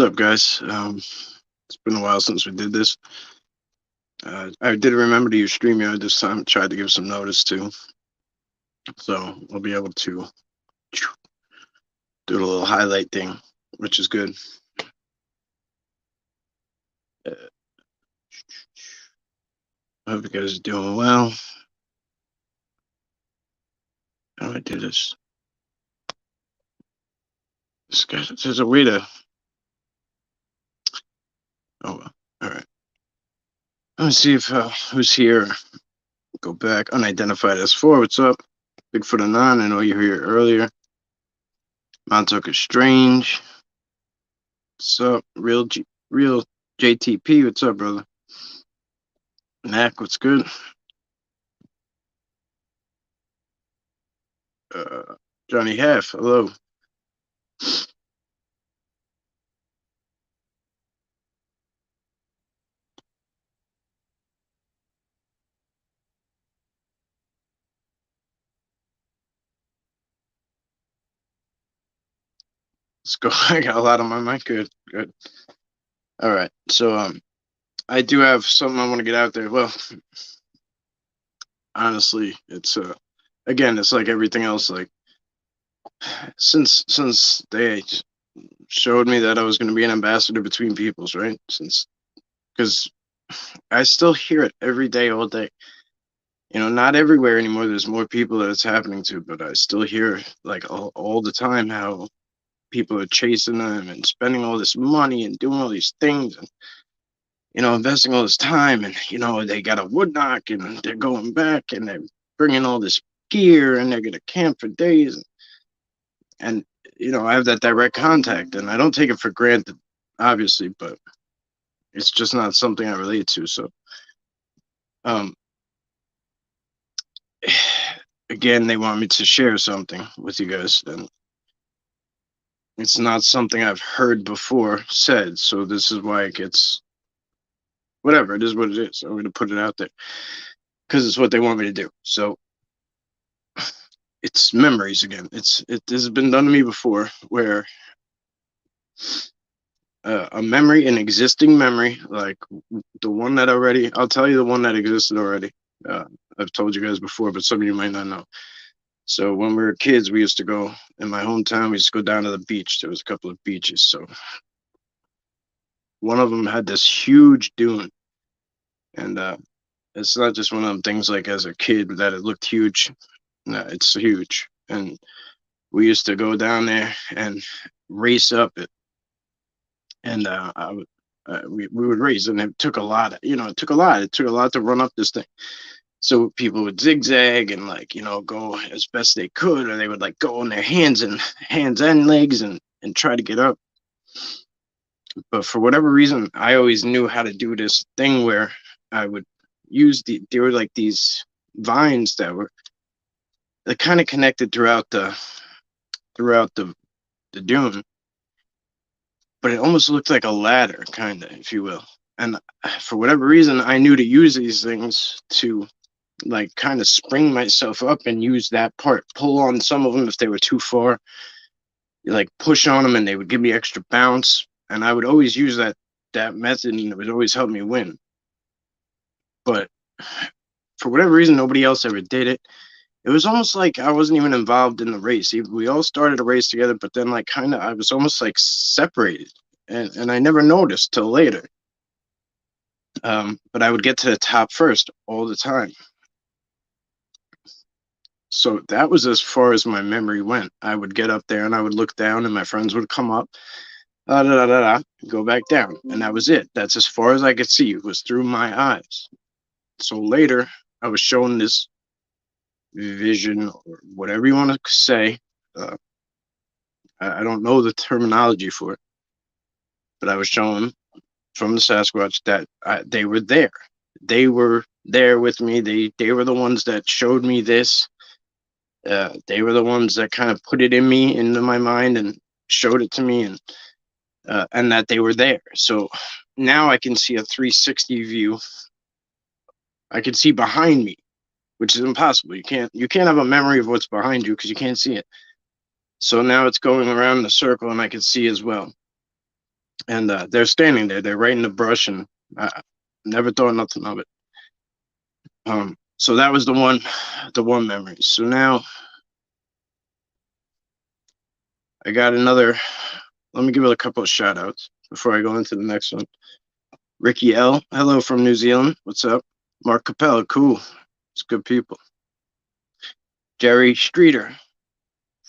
up, guys? It's been a while since we did this. I did remember to use StreamYard this time. Tried to give some notice to, so I'll be able to do a little highlight thing, which is good. Uh, I hope you guys are doing well. How do I do this? There's a way to. Oh, well. All right. Let me see if who's here. Go back. Unidentified S4. What's up? Bigfoot Anon. I know you were here earlier. Montauk is strange. What's up? Real JTP. What's up, brother? Mac, what's good? Johnny Half, hello. Let's go. I got a lot on my mind. Good. All right. So I do have something I want to get out there. Well, honestly, it's again, it's like everything else. Like since they showed me that I was going to be an ambassador between peoples, right? Because I still hear it every day, all day. You know, not everywhere anymore. There's more people that it's happening to, but I still hear like all the time how people are chasing them and spending all this money and doing all these things and investing all this time, and they got a wood knock and they're going back and they're bringing all this gear and they're gonna camp for days, and I have that direct contact and I don't take it for granted, obviously, but it's just not something I relate to. So um again, they want me to share something with you guys, and it's not something I've heard before said, so this is why it gets whatever. It is what it is. I'm going to put it out there because it's what they want me to do. So it's memories again. It has been done to me before, where a memory, an existing memory, like the one that already, I'll tell you the one that existed already. I've told you guys before, but some of you might not know. So when we were kids, we used to go in my hometown. We used to go down to the beach. There was a couple of beaches. So one of them had this huge dune, and it's not just one of them things like as a kid that it looked huge. No, it's huge, and we used to go down there and race up it, and we would race, and it took a lot. It took a lot. It took a lot to run up this thing. So people would zigzag and go as best they could, or they would like go on their hands and legs and try to get up. But for whatever reason, I always knew how to do this thing where I would use there were like these vines that were kind of connected throughout the dune, but it almost looked like a ladder, kind of, if you will. And for whatever reason, I knew to use these things to like kind of spring myself up and use that part, pull on some of them if they were too far, like push on them and they would give me extra bounce. And I would always use that method, and it would always help me win. But for whatever reason, nobody else ever did it. It was almost like I wasn't even involved in the race. We all started a race together, but then like kind of I was almost like separated, and I never noticed till later. But I would get to the top first all the time. So that was as far as my memory went. I would get up there and I would look down, and my friends would come up, go back down, and that was it. That's as far as I could see. It was through my eyes. So later, I was shown this vision, or whatever you want to say. I don't know the terminology for it, but I was shown from the Sasquatch that they were there. They were there with me. They were the ones that showed me this. They were the ones that kind of put it into my mind, and showed it to me, and that they were there. So now I can see a 360 view. I can see behind me, which is impossible. You can't have a memory of what's behind you because you can't see it. So now it's going around in a circle, and I can see as well. and they're standing there. They're right in the brush, and I never thought nothing of it. So that was the one memory. So now I got another. Let me give it a couple of shout outs before I go into the next one. Ricky L, hello from New Zealand. What's up? Mark Capella, cool. It's good people. Jerry Streeter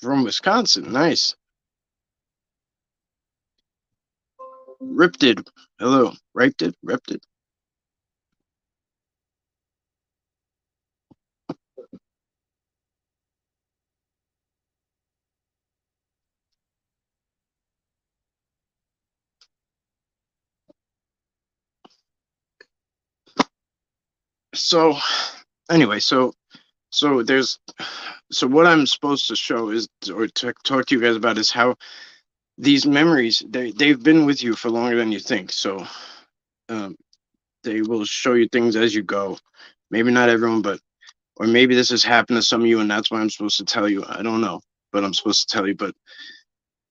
from Wisconsin, nice. Ripted, hello. Ripted. So, anyway, so there's so what I'm supposed to show is, or talk to you guys about, is how these memories they've been with you for longer than you think. So um, they will show you things as you go. Maybe not everyone, but or maybe this has happened to some of you, and that's why I'm supposed to tell you. I don't know, but I'm supposed to tell you. But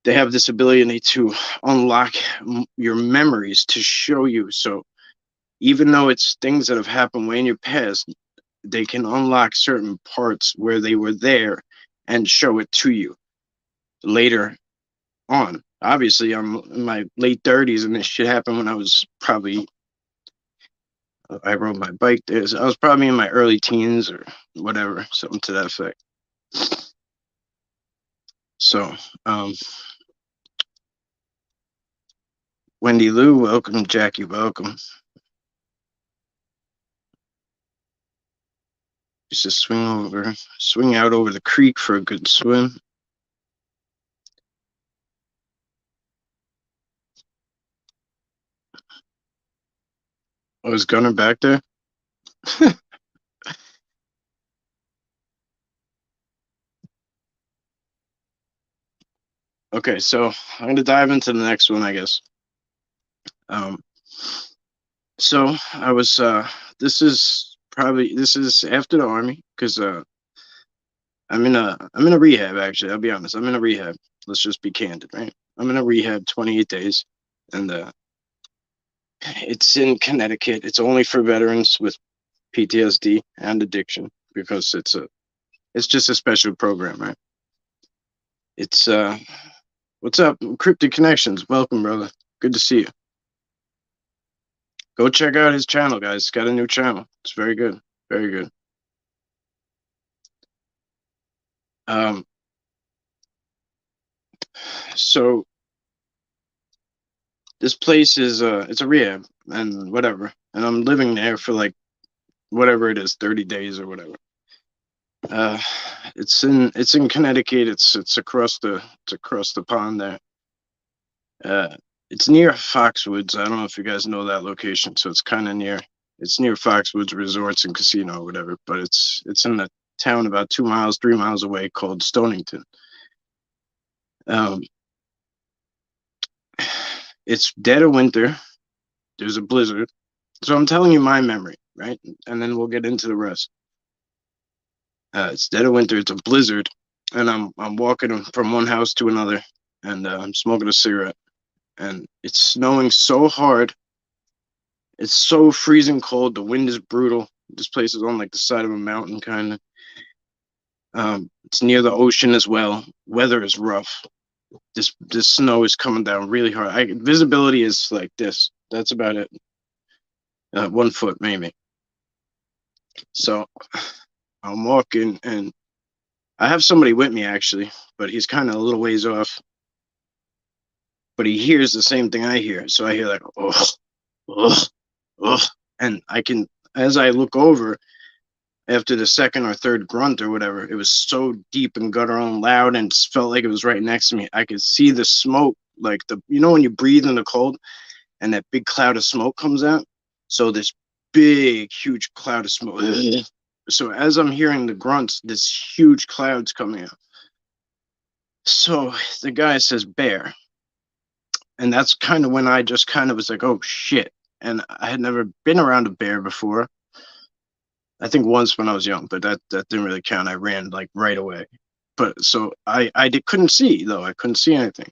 they have this ability to unlock your memories to show you. So even though it's things that have happened way in your past, they can unlock certain parts where they were there and show it to you later on. Obviously, I'm in my late 30s, and this shit happened when I was probably, I rode my bike there. So I was probably in my early teens or whatever, something to that effect. So, Wendy Lou, welcome. Jackie, welcome. Just to swing out over the creek for a good swim. Oh, is Gunner back there? Okay, so I'm gonna dive into the next one, I guess. So I was this is after the army, because I'm in a rehab, actually. I'll be honest. I'm in a rehab. Let's just be candid, right? I'm in a rehab 28 days, and it's in Connecticut. It's only for veterans with PTSD and addiction, because it's just a special program, right? It's what's up, Cryptic Connections? Welcome, brother. Good to see you. Go check out his channel, guys. He's got a new channel. It's very good. Very good. Um, so this place is it's a rehab and whatever, and I'm living there for like whatever it is, 30 days or whatever. Uh, it's in Connecticut. It's across the pond there. Uh, it's near Foxwoods. I don't know if you guys know that location, so it's kind of near. It's near Foxwoods Resorts and Casino or whatever, but it's in a town about 2 miles, 3 miles away called Stonington. Um, it's dead of winter. There's a blizzard. So I'm telling you my memory, right? And then we'll get into the rest. It's dead of winter. It's a blizzard, and I'm walking from one house to another, and I'm smoking a cigarette, and it's snowing so hard. It's so freezing cold. The wind is brutal. This place is on like the side of a mountain, kind of. It's near the ocean as well. Weather is rough. This snow is coming down really hard. Visibility is like this. That's about it. 1 foot maybe. So I'm walking, and I have somebody with me actually, but he's kind of a little ways off. But he hears the same thing I hear. So I hear like, oh, oh, oh. And I can, as I look over after the second or third grunt or whatever, it was so deep and guttural and loud, and felt like it was right next to me. I could see the smoke, like when you breathe in the cold and that big cloud of smoke comes out. So this big, huge cloud of smoke. So as I'm hearing the grunts, this huge cloud's coming out. So the guy says bear. And that's kind of when I just kind of was like, oh shit. And I had never been around a bear before. I think once when I was young, but that didn't really count. I ran like right away. But so couldn't see though. I couldn't see anything.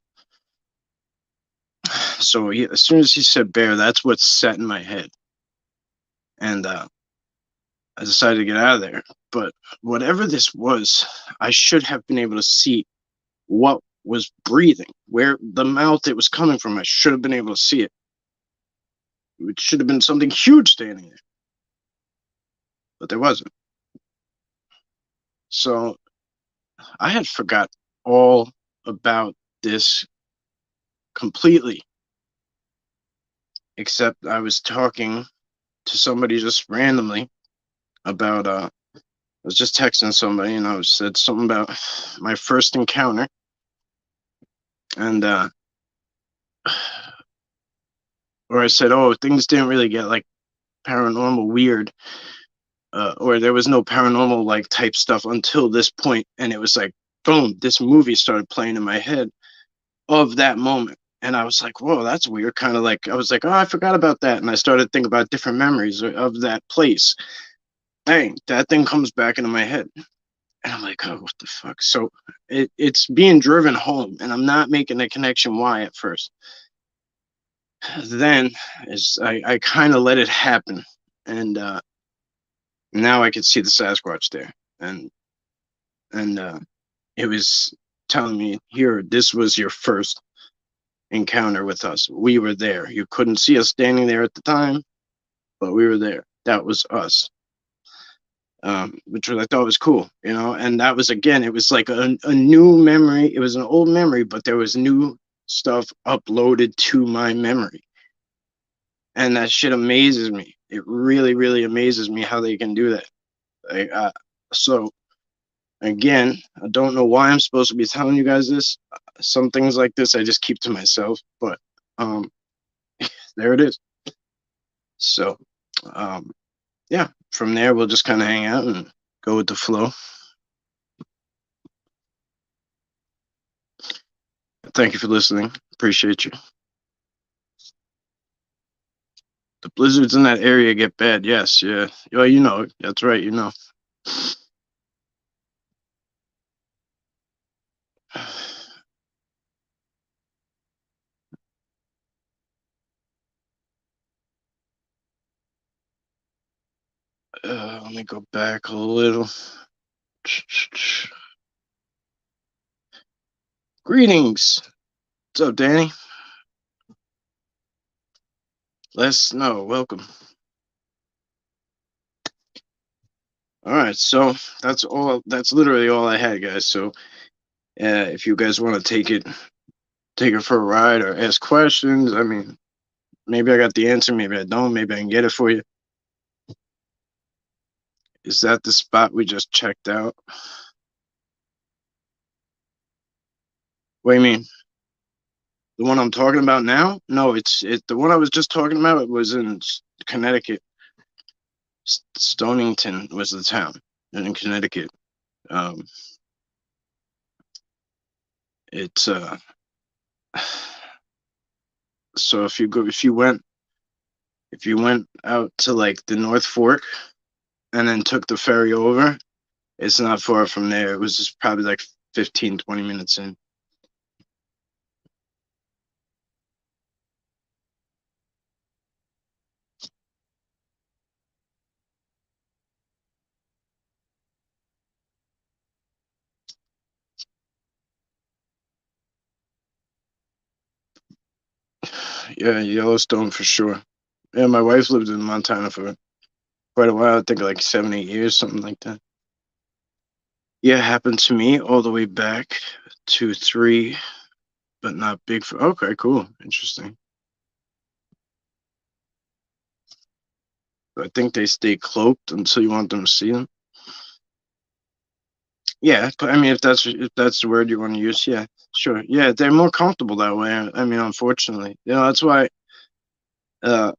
So as soon as he said bear, that's what set in my head, and I decided to get out of there. But whatever this was, I should have been able to see what was breathing, where the mouth it was coming from. I should have been able to see it. It should have been something huge standing there, but there wasn't. So I had forgot all about this completely, except I was talking to somebody just randomly about I was just texting somebody and I said something about my first encounter, and or I said, oh, things didn't really get like paranormal weird, or there was no paranormal like type stuff until this point, and it was like boom, this movie started playing in my head of that moment. And I was like, whoa, that's weird. Kind of like, I was like, oh, I forgot about that. And I started thinking about different memories of that place. Dang, that thing comes back into my head. And I'm like, oh, what the fuck? So it's being driven home, and I'm not making the connection why at first. Then I kind of let it happen. And now I could see the Sasquatch there. And it was telling me, here, this was your first encounter with us. We were there. You couldn't see us standing there at the time, but we were there. That was us. Which I thought was cool, you know. And that was, again, it was like a new memory. It was an old memory, but there was new stuff uploaded to my memory, and that shit amazes me. It really, really amazes me how they can do that. Like, so again, I don't know why I'm supposed to be telling you guys this. Some things like this I just keep to myself, but there it is. So yeah, from there we'll just kind of hang out and go with the flow. Thank you for listening. Appreciate you. The blizzards in that area get bad. Yes, yeah. Well, you know, that's right. You know. Let me go back a little. Greetings. What's up, Danny? Les Snow, welcome. All right, so that's all. That's literally all I had, guys. So, if you guys want to take it for a ride or ask questions, I mean, maybe I got the answer, maybe I don't, maybe I can get it for you. Is that the spot we just checked out? What do you mean? The one I'm talking about now? No, it's the one I was just talking about. It was in Connecticut. Stonington was the town in Connecticut. Um, it's so if you went out to like the North Fork and then took the ferry over, it's not far from there. It was just probably like 15-20 minutes in. Yeah, Yellowstone for sure. Yeah, my wife lived in Montana for quite a while. I think like 7-8 years, something like that. Yeah, it happened to me all the way back to 3, but not big for. Okay, cool, interesting. I think they stay cloaked until you want them to see them. Yeah, I mean, if that's the word you want to use, yeah, sure. Yeah, they're more comfortable that way. I mean, unfortunately, you know, that's why. Uh,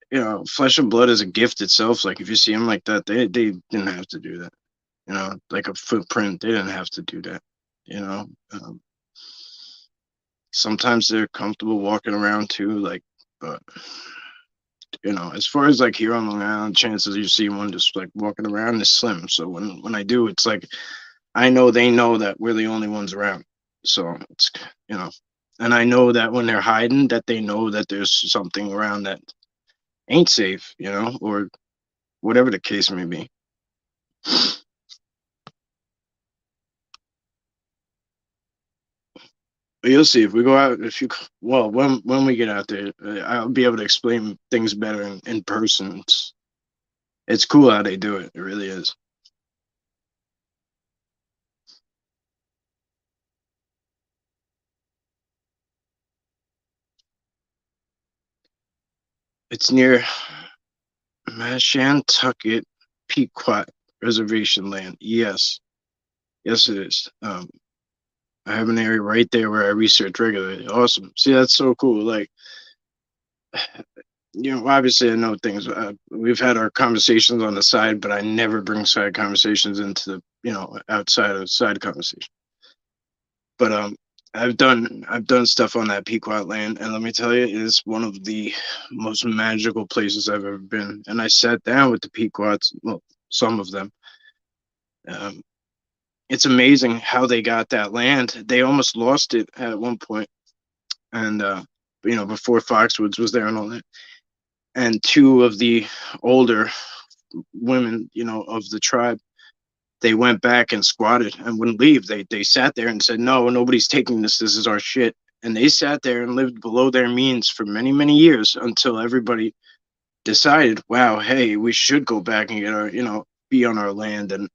you know, flesh and blood is a gift itself. Like if you see them like that, they didn't have to do that. You know, like a footprint, they didn't have to do that. You know, sometimes they're comfortable walking around too. Like, but you know, as far as like here on Long Island, chances you see one just like walking around is slim. So when I do, it's like I know they know that we're the only ones around. So it's, you know, And I know that when they're hiding, that they know that there's something around that ain't safe, or whatever the case may be. But you'll see if we go out. If you well, when we get out there, I'll be able to explain things better in person. It's cool how they do it. It really is. It's near Mashantucket Pequot Reservation land. Yes, yes, it is. I have an area right there where I research regularly. Awesome. See, that's so cool. Like, obviously I know things. We've had our conversations on the side, but I never bring side conversations into the, outside of side conversation. But I've done stuff on that Pequot land, and let me tell you, it is one of the most magical places I've ever been. And I sat down with the Pequots, well, some of them. Um, it's amazing how they got that land. They almost lost it at one point, and before Foxwoods was there and all that. And two of the older women, of the tribe, they went back and squatted and wouldn't leave. They sat there and said, "No, nobody's taking this. This is our shit." And they sat there and lived below their means for many, many years until everybody decided, "Wow, hey, we should go back and get our, be on our land." And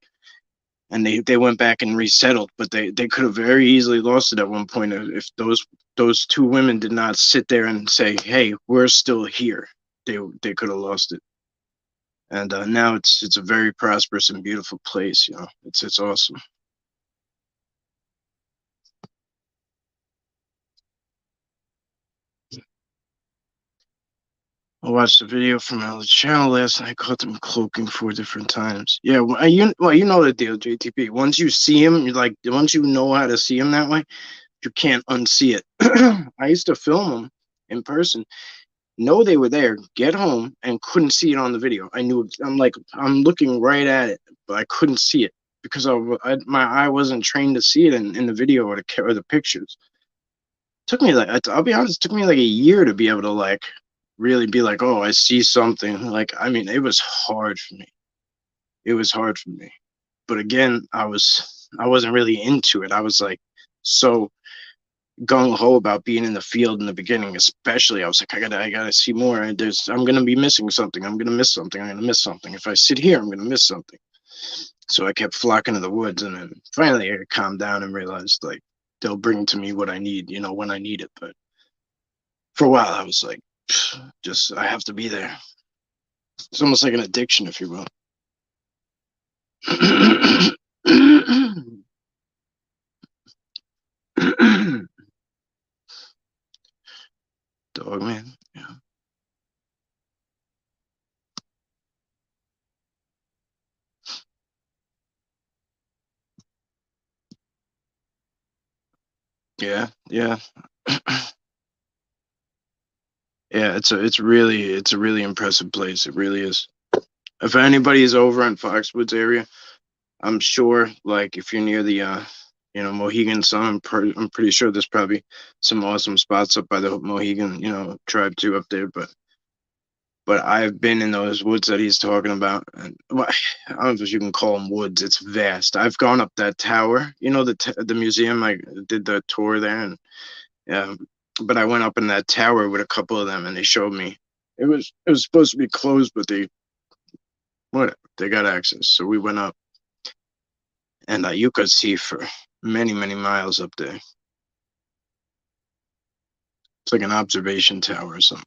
they went back and resettled, but they could have very easily lost it at one point if those two women did not sit there and say, "Hey, we're still here." They could have lost it. And now it's a very prosperous and beautiful place. It's awesome. I watched the video from the channel last night. I caught them cloaking 4 different times. Yeah, you know the deal, JTP. Once you see him, you're like, once you know how to see him that way, you can't unsee it. I used to film them in person, know they were there, get home, and couldn't see it on the video. I'm like, I'm looking right at it, but I couldn't see it because my eye wasn't trained to see it in the video or the pictures. Took me like, I'll be honest, it took me like a year to be able to like really be like, oh, I see something. Like, I mean, it was hard for me. It was hard for me. But again, I wasn't really into it. I was like so gung ho about being in the field in the beginning, especially. I was like, I gotta see more. I'm gonna be missing something. I'm gonna miss something. I'm gonna miss something. If I sit here, I'm gonna miss something. So I kept flocking to the woods, and then finally I calmed down and realized like they'll bring to me what I need, when I need it. But for a while, I was like, just I have to be there. It's almost like an addiction, if you will. Dog man, yeah, yeah, yeah. Yeah, it's a really impressive place. It really is. If anybody's over in Foxwoods area, I'm sure like if you're near the Mohegan Sun, I'm pretty sure there's probably some awesome spots up by the Mohegan, tribe too up there. But I've been in those woods that he's talking about, and well, I don't know if you can call them woods. It's vast. I've gone up that tower, the museum. I did the tour there, and yeah, but I went up in that tower with a couple of them, and they showed me. It was supposed to be closed, but they got access, so we went up, and you could see for many many miles up there. It's like an observation tower or something.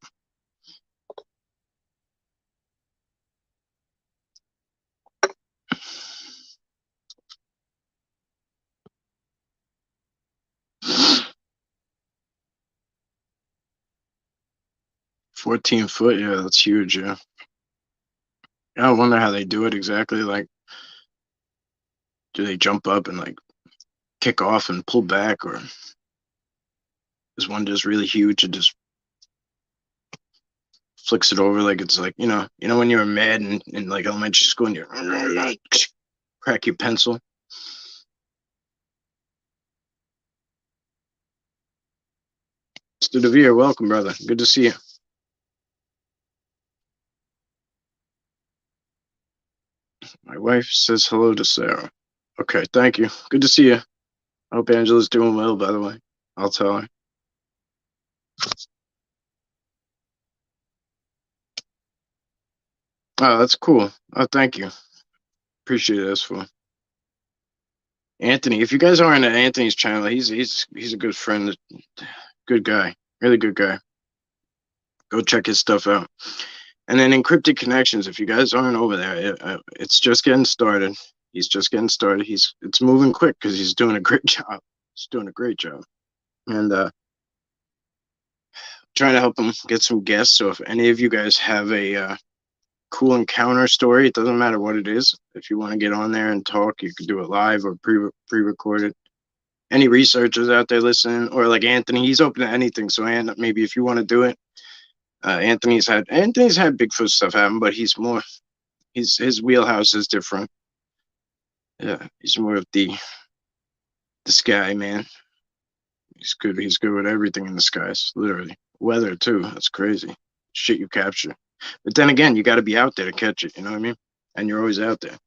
14 foot, yeah, that's huge. Yeah, I wonder how they do it exactly. Like, do they jump up and like kick off and pull back, or is one just really huge and just flicks it over like it's like when you were mad in like elementary school and you crack your pencil. Mr. DeVere, welcome, brother. Good to see you. My wife says hello to Sarah. Okay, thank you. Good to see you. I hope Angela's doing well, by the way. I'll tell her. Oh, that's cool. Oh, thank you. Appreciate it, S4. Anthony, if you guys aren't at Anthony's channel, he's a good friend, good guy, really good guy. Go check his stuff out. And then Encrypted Connections, if you guys aren't over there, it's just getting started. He's just getting started. It's moving quick because he's doing a great job. He's doing a great job. And trying to help him get some guests. So if any of you guys have a cool encounter story, it doesn't matter what it is. If you want to get on there and talk, you can do it live or pre-recorded. Any researchers out there listening, or like Anthony, he's open to anything. So maybe if you want to do it, Anthony's had Bigfoot stuff happen, but his wheelhouse is different. Yeah, he's more of the sky man. He's good. He's good with everything in the skies, literally. Weather too. That's crazy. Shit you capture. But then again, you got to be out there to catch it. You know what I mean? And you're always out there.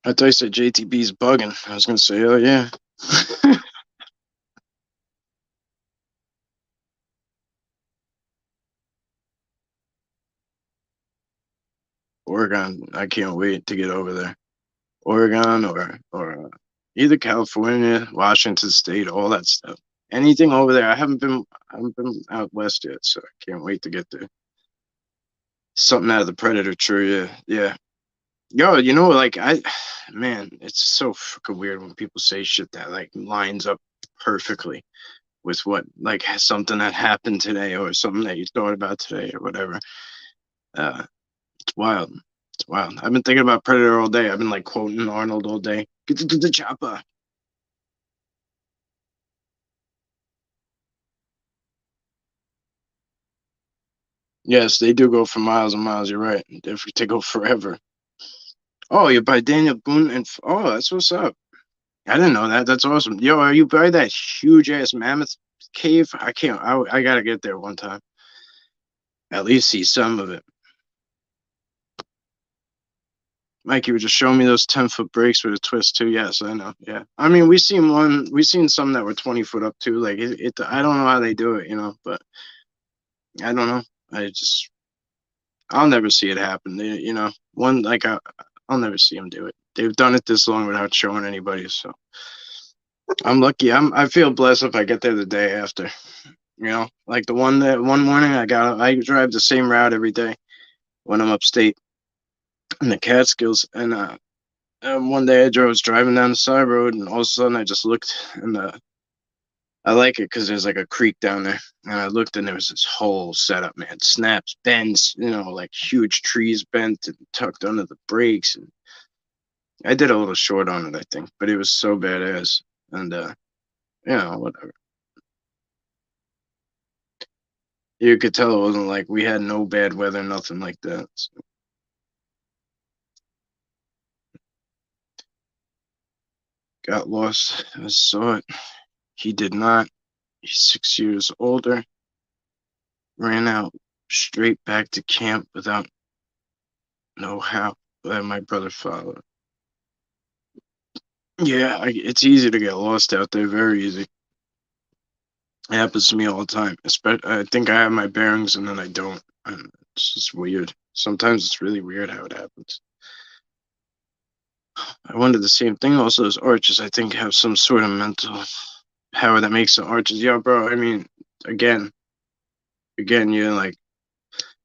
I thought you said JTB's bugging. I was gonna say, oh yeah. Oregon. I can't wait to get over there. Oregon or either California, Washington State, all that stuff. Anything over there. I haven't been out west yet, so I can't wait to get there. Something out of the predator tree, yeah. Yeah. Yo, like man, it's so freaking weird when people say shit that like lines up perfectly with what like something that happened today or something that you thought about today or whatever. It's wild. It's wild. I've been thinking about Predator all day. I've been like quoting Arnold all day. Get to the chopper. Yes, they do go for miles and miles. You're right. They go forever. Oh, you're by Daniel Boone and oh, that's what's up. I didn't know that. That's awesome. Yo, are you by that huge ass mammoth cave? I can't. I gotta get there one time. At least see some of it. Mike, you were just showing me those 10-foot breaks with a twist too. Yes, I know. Yeah, I mean, we seen some that were 20 foot up too. Like I don't know how they do it, but I don't know. I'll never see it happen. One like I'll never see them do it. They've done it this long without showing anybody. So I'm lucky. I feel blessed if I get there the day after. Like the one morning I drive the same route every day when I'm upstate in the Catskills, and one day I was driving down the side road, and all of a sudden I just looked, and I like it because there's like a creek down there, and I looked, and there was this whole setup, man. Snaps, bends, like huge trees bent and tucked under the brakes, and I did a little short on it, I think, but it was so badass, and whatever. You could tell it wasn't like we had no bad weather, nothing like that. So. Got lost. I saw it. He did not. He's 6 years older. Ran out straight back to camp without no help. Let my brother follow. Yeah, it's easy to get lost out there. Very easy. It happens to me all the time. I think I have my bearings and then I don't. And it's just weird. Sometimes it's really weird how it happens. I wonder the same thing. Also, those arches, I think, have some sort of mental power that makes the arches. Yeah, bro. I mean, again, you're like,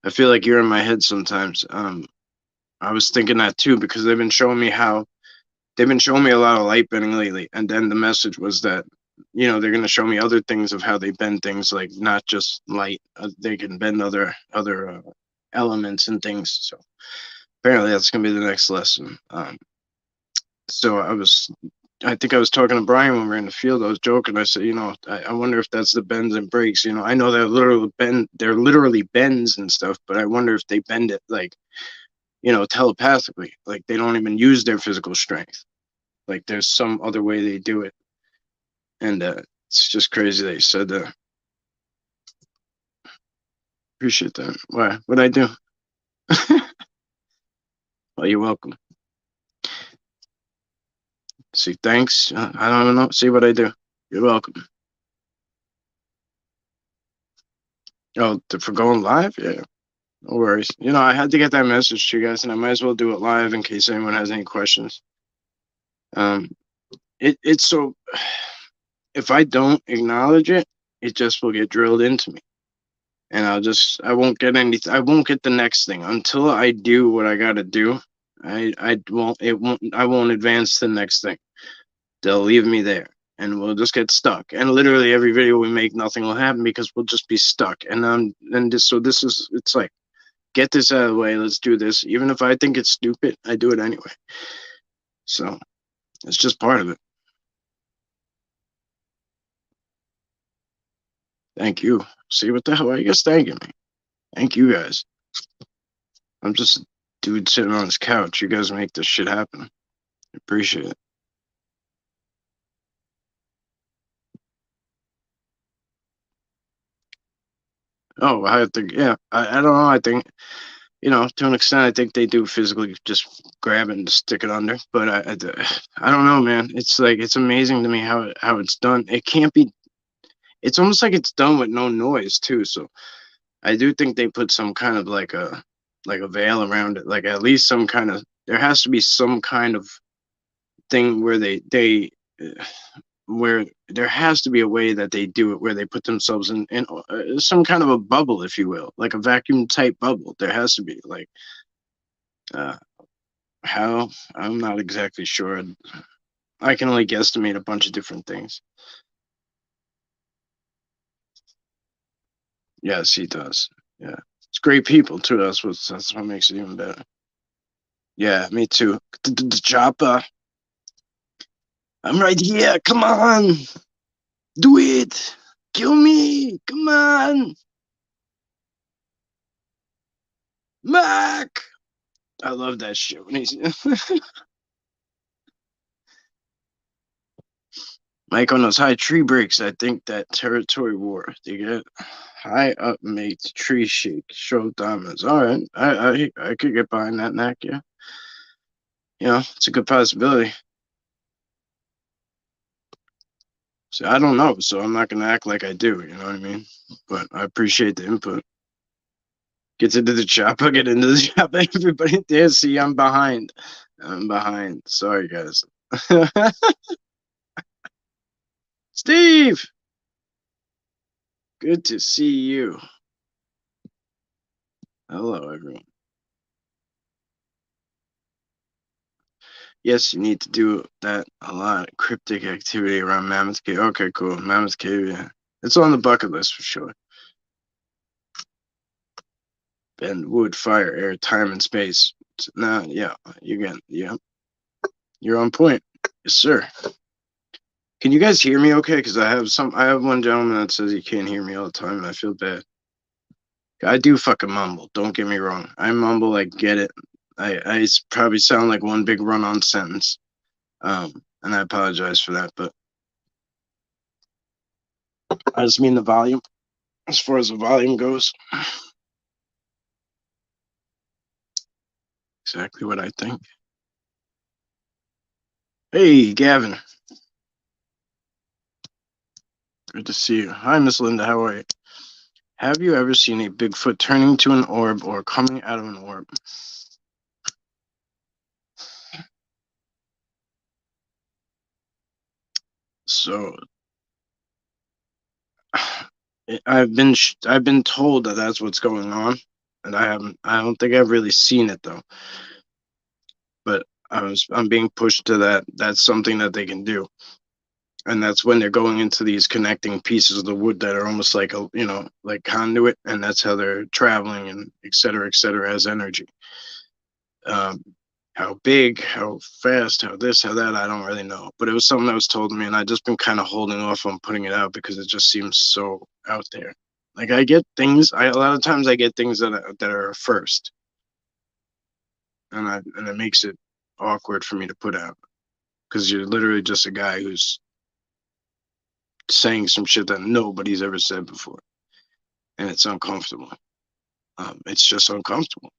I feel like you're in my head sometimes. I was thinking that too because they've been showing me a lot of light bending lately, and then the message was that they're going to show me other things of how they bend things, like not just light. They can bend other elements and things. So apparently that's going to be the next lesson. So I think I was talking to Brian when we were in the field. I was joking. I said, I wonder if that's the bends and breaks. I know they're literally bends and stuff, but I wonder if they bend it like, telepathically, like they don't even use their physical strength. Like there's some other way they do it, and it's just crazy that you said that. Appreciate that. Why? What'd I do? Well, you're welcome. See, thanks. I don't even know. See what I do. You're welcome. Oh, for going live? Yeah, no worries. I had to get that message to you guys, and I might as well do it live in case anyone has any questions. Um, it's so if I don't acknowledge it, it just will get drilled into me, and I won't get anything. I won't get the next thing until I do what I got to do. I won't advance to the next thing. They'll leave me there, and we'll just get stuck. And literally every video we make, nothing will happen because we'll just be stuck. So this is, it's like, get this out of the way. Let's do this. Even if I think it's stupid, I do it anyway. So it's just part of it. Thank you. See, what the hell are you guys thanking me? Thank you guys. I'm just a dude sitting on this couch. You guys make this shit happen. I appreciate it. Oh, I think, yeah. I don't know. I think, to an extent, I think they do physically just grab it and stick it under. But I don't know, man. It's like, it's amazing to me how it's done. It can't be, it's almost like it's done with no noise too. So I do think they put some kind of like a veil around it. Like at least there has to be some kind of thing where where there has to be a way that they do it where they put themselves in some kind of a bubble, if you will, like a vacuum type bubble. There has to be like uh, how, I'm not exactly sure. I can only guesstimate a bunch of different things. Yes, he does. Yeah, it's great people too. That's what makes it even better. Yeah, me too. The chopper. I'm right here. Come on, do it. Kill me. Come on, Mac. I love that shit when he's Mike on those high tree breaks. I think that territory war. They get high up, make the tree shake, show dominance. All right, I could get behind that neck. Yeah, it's a good possibility. So I don't know, so I'm not gonna act like I do. You know what I mean? But I appreciate the input. Gets into the chopper, get into the chopper. Everybody there, see, I'm behind. I'm behind. Sorry, guys. Steve, good to see you. Hello, everyone. Yes, you need to do that a lot. Cryptic activity around Mammoth Cave. Okay, cool. Mammoth Cave, yeah. It's on the bucket list for sure. Bend, wood, fire, air, time, and space. Nah, yeah, yeah. You're on point. Yes, sir. Can you guys hear me okay? Because I have one gentleman that says he can't hear me all the time, and I feel bad. I do fucking mumble. Don't get me wrong. I mumble. I get it. I probably sound like one big run-on sentence. And I apologize for that, but I just mean the volume. As far as the volume goes, exactly what I think. Hey, Gavin. Good to see you. Hi, Miss Linda. How are you? Have you ever seen a Bigfoot turning to an orb or coming out of an orb? So, I've been told that that's what's going on, and I don't think I've really seen it though. But I'm being pushed to that. That's something that they can do, and that's when they're going into these connecting pieces of the wood that are almost like like conduit, and that's how they're traveling, and et cetera, as energy. Um, how big, how fast, how this, how that, I don't really know. But it was something that was told to me, and I just been kind of holding off on putting it out because it just seems so out there. Like I get things, a lot of times I get things that are first, and it makes it awkward for me to put out because you're literally just a guy who's saying some shit that nobody's ever said before, and it's uncomfortable. It's just uncomfortable.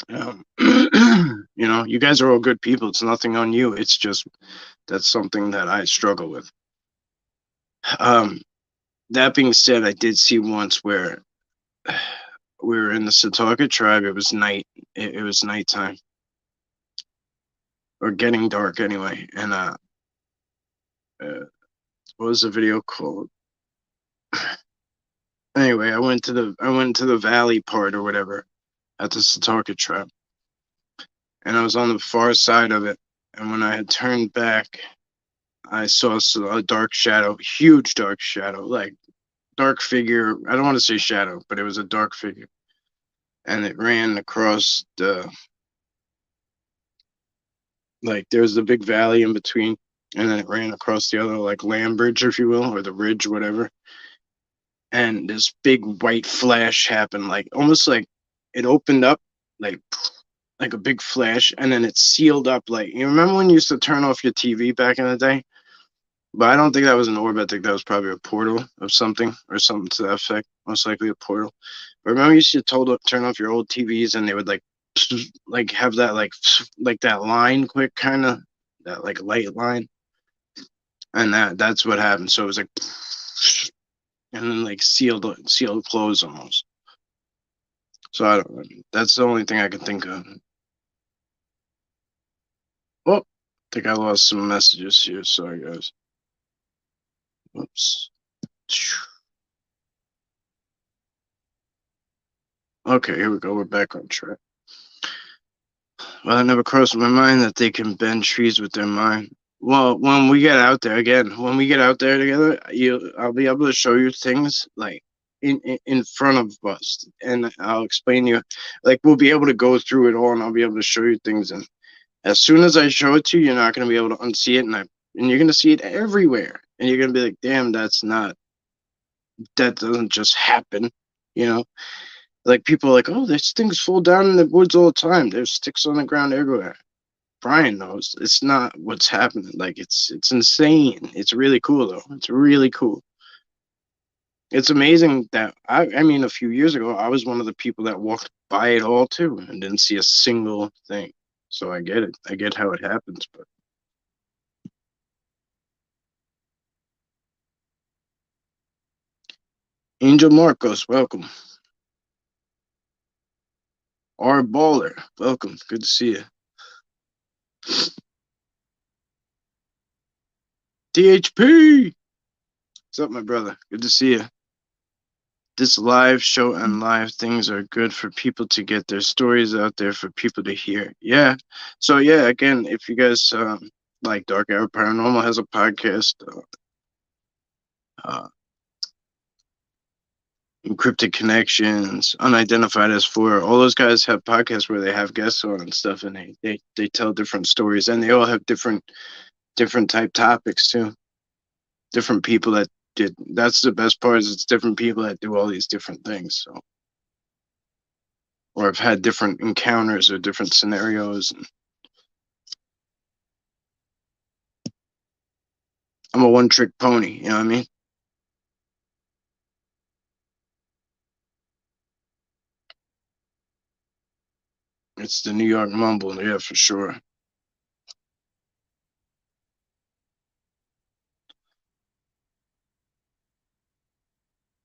You guys are all good people. It's nothing on you. It's just that's something that I struggle with. That being said, I did see once where we were in the Setauket tribe. It was night. It was nighttime, or getting dark anyway. And what was the video called? Anyway, I went to the valley part or whatever at the Setauket tribe, and I was on the far side of it. And when I had turned back, I saw a dark shadow, huge dark shadow, like dark figure. I don't want to say shadow, but it was a dark figure, and it ran across the, like, there's the big valley in between, and then it ran across the other, like, land bridge, if you will, or the ridge, whatever. And this big white flash happened, like almost like it opened up, like a big flash, and then it sealed up. Like, you remember when you used to turn off your TV back in the day? But I don't think that was an orb. I think that was probably a portal of something, or something to that effect. Most likely a portal. But remember, you used to turn off your old TVs, and they would like have that like that line, quick kind of, that like light line, and that's what happened. So it was like, and then like sealed closed almost. So I don't. That's the only thing I can think of. Oh, I think I lost some messages here. Sorry, guys. Oops. Okay, here we go. We're back on track. Well, it never crossed my mind that they can bend trees with their mind. Well, when we get out there together, I'll be able to show you things like in front of us, and I'll explain you. Like, we'll be able to go through it all, and I'll be able to show you things. And as soon as I show it to you, you're not going to be able to unsee it, and you're going to see it everywhere, and you're going to be like, "Damn, that doesn't just happen," you know. Like, people are like, "Oh, there's things fall down in the woods all the time. There's sticks on the ground everywhere." Brian knows it's not what's happening. Like, it's insane. It's really cool though. It's really cool. It's amazing that I mean, a few years ago I was one of the people that walked by it all too and didn't see a single thing. So I get it. I get how it happens, but Angel Marcos, welcome. R Baller, welcome. Good to see you. DHP, what's up, my brother? Good to see you. This live show and live things are good for people to get their stories out there for people to hear. Yeah. So yeah, again, if you guys like Dark Hour Paranormal has a podcast, uh, Encrypted Connections, Unidentified S4, all those guys have podcasts where they have guests on and stuff, and they tell different stories, and they all have different type topics too. Different people that did. That's the best part, is it's different people that do all these different things. So, or I've had different encounters or different scenarios. And I'm a one-trick pony, you know what I mean? It's the New York mumble, yeah, for sure.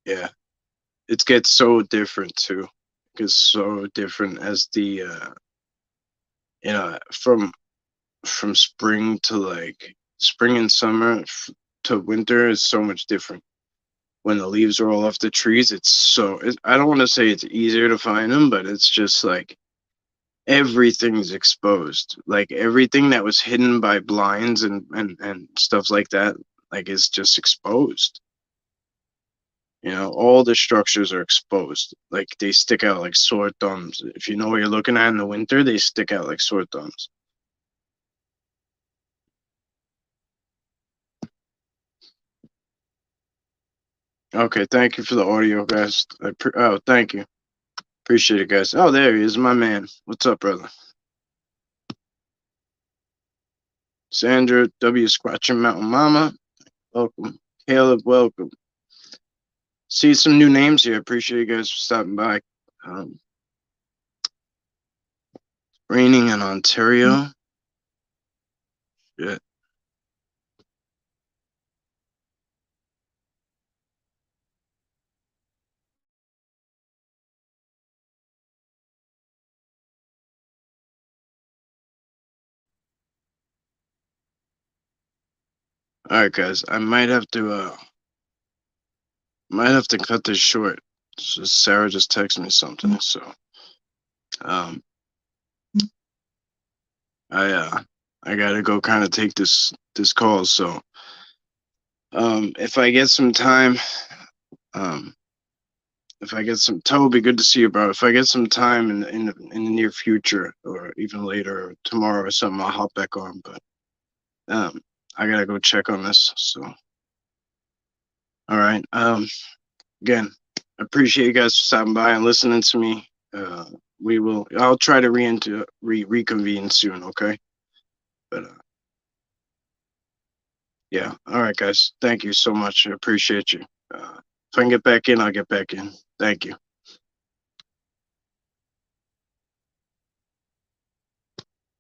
Yeah, it gets so different too. It gets so different as the from spring to, like, spring and summer to winter is so much different. When the leaves are all off the trees, I don't want to say it's easier to find them, but it's just like everything's exposed. Like, everything that was hidden by blinds and stuff like that, like, is just exposed. All the structures are exposed. Like, they stick out like sore thumbs. If you know what you're looking at in the winter, they stick out like sore thumbs. Okay, thank you for the audio, guys. Oh, thank you. Appreciate it, guys. Oh, there he is, my man. What's up, brother? Sandra W. Squatching Mountain Mama, welcome. Caleb, welcome. See some new names here. Appreciate you guys for stopping by. Raining in Ontario. Shit. All right, guys. I might have to cut this short. So Sarah just texted me something, so um, I gotta go kind of take this call. So if I get some time, um, Toby, good to see you, bro. If I get some time in the near future, or even later, or tomorrow or something, I'll hop back on. But I gotta go check on this. So all right. Again, I appreciate you guys for stopping by and listening to me. I'll try to reconvene soon. Okay. But yeah. All right, guys. Thank you so much. I appreciate you. If I can get back in, I'll get back in. Thank you.